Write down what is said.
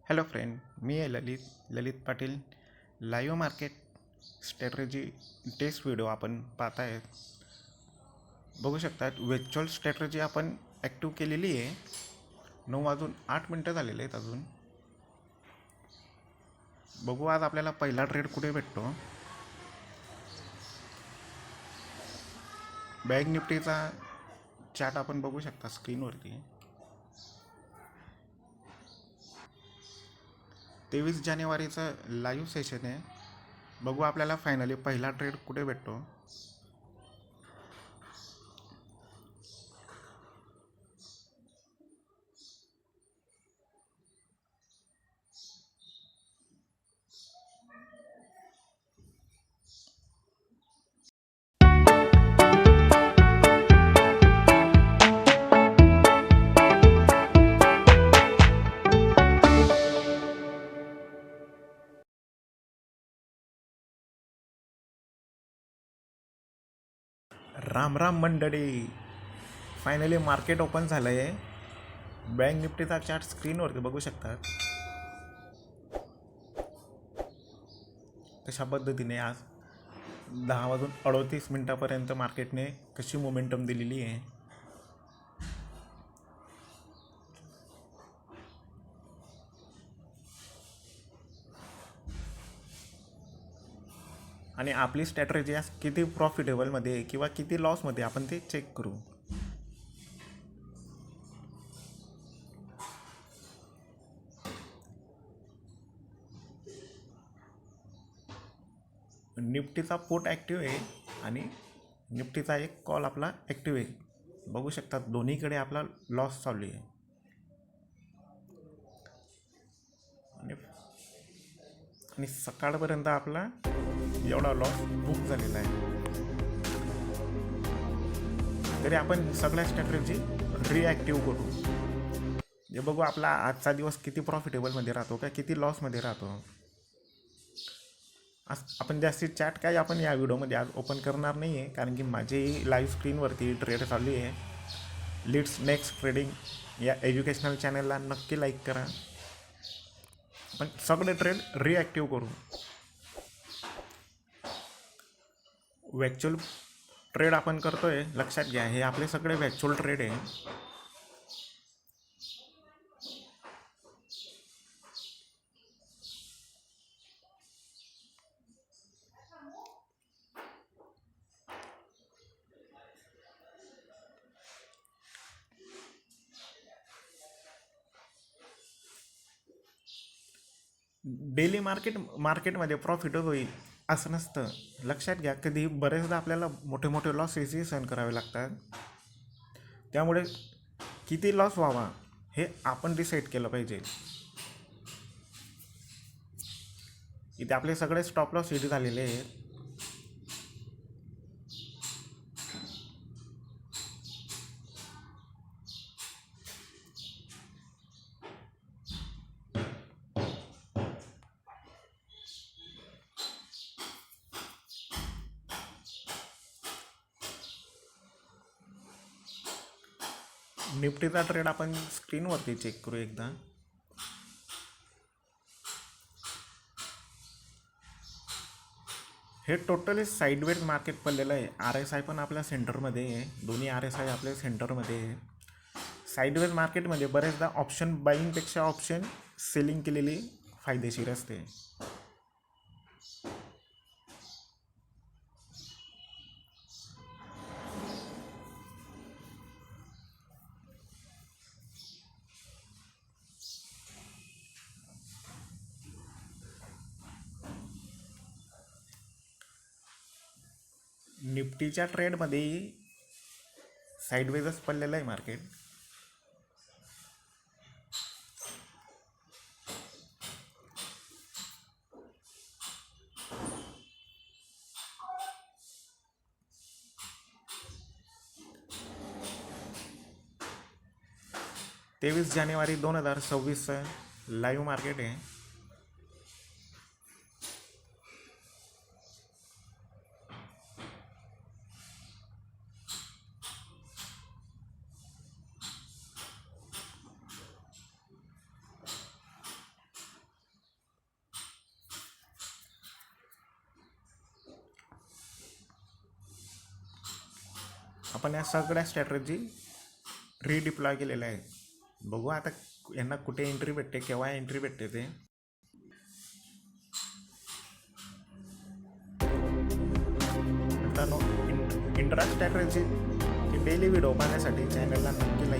Hello friend, मी आहे Lalit Patil. Live market strategy test video आपण पाहत आहेत. बघू शकतात व्हर्च्युअल स्ट्रॅटर्जी आपण ॲक्टिव्ह केलेली आहे. 9:08 झालेले आहेत अजून. बघू आज आपल्याला पहिला ट्रेड कुठे भेटतो. बँक निफ्टीचा चार्ट आपण बघू शकता स्क्रीनवरती. 23 जानेवारीचं लाईव्ह सेशन आहे. बघू आपल्याला फायनली पहिला ट्रेड कुठे भेटतो. राम राम मंडळी, फायनली मार्केट ओपन झालं आहे. बँक निफ्टीचा चार्ट स्क्रीनवरती बघू शकतात. कशा पद्धतीने आज 10:38 मार्केटने कशी मोमेंटम दिलेली आहे. आणि आपली स्ट्रॅटर्जी आज किती प्रॉफिटेबलमध्ये आहे किंवा किती लॉसमध्ये आपण ते चेक करू. निफ्टीचा पोट ॲक्टिव्ह आहे आणि निफ्टीचा एक कॉल आपला ॲक्टिव्ह आहे. बघू शकतात दोन्हीकडे आपला लॉस चालू आहे. आणि सकाळपर्यंत आपला एवढा लॉस बुक झालेला आहे. तरी आपण सगळ्या स्ट्रॅटर्जी रिॲक्टिव्ह करू. जे बघू आपला आजचा दिवस किती प्रॉफिटेबलमध्ये राहतो का किती लॉसमध्ये राहतो. आज आपण जास्तीत चॅट काय आपण या व्हिडिओमध्ये आज ओपन करणार नाही आहे, कारण की माझी लाईव्ह स्क्रीनवरती ट्रेड चालू आहे. लीड्स नेक्स्ट ट्रेडिंग या एज्युकेशनल चॅनलला नक्की लाईक करा. आपण सगळे ट्रेड रिॲक्टिव्ह करू. व्हॅच्युअल ट्रेड आपण करतोय, लक्षात घ्या हे आपले सगळे व्हॅच्युअल ट्रेड आहे. डेली मार्केटमध्ये प्रॉफिट होईल असं नसतं, लक्षात घ्या. कधी बरेचदा आपल्याला मोठे मोठे लॉसेसही सहन करावे लागतात. त्यामुळे किती लॉस व्हावा हे आपण डिसाईड केलं पाहिजे. इथे आपले सगळे स्टॉप लॉस हिट झालेले आहेत. निफ्टीचा ट्रेड आपण स्क्रीनवरती चेक करू एकदा. हे टोटली साईडवेज मार्केट पडलेलं आहे. RSI पण आपल्या सेंटरमध्ये आहे. दोन्ही RSI आपल्या सेंटरमध्ये आहे. साईडवेज मार्केटमध्ये बरेचदा ऑप्शन बाईंगपेक्षा ऑप्शन सेलिंग केलेली फायदेशीर असते. निफ्टीच्या ट्रेडमध्ये साईडवेजच पडलेलं आहे मार्केट. तेवीस जानेवारी 2026 लाईव्ह मार्केट आहे. आपण या सगळ्या स्ट्रॅटेजी रिडिप्लॉय केलेल्या आहेत. बघू आता यांना कुठे एंट्री भेटते, केव्हा एंट्री भेटते ते. मित्रांनो, इंट्रा स्ट्रॅटेजी डेली व्हिडिओ पाहण्यासाठी चॅनलला नक्की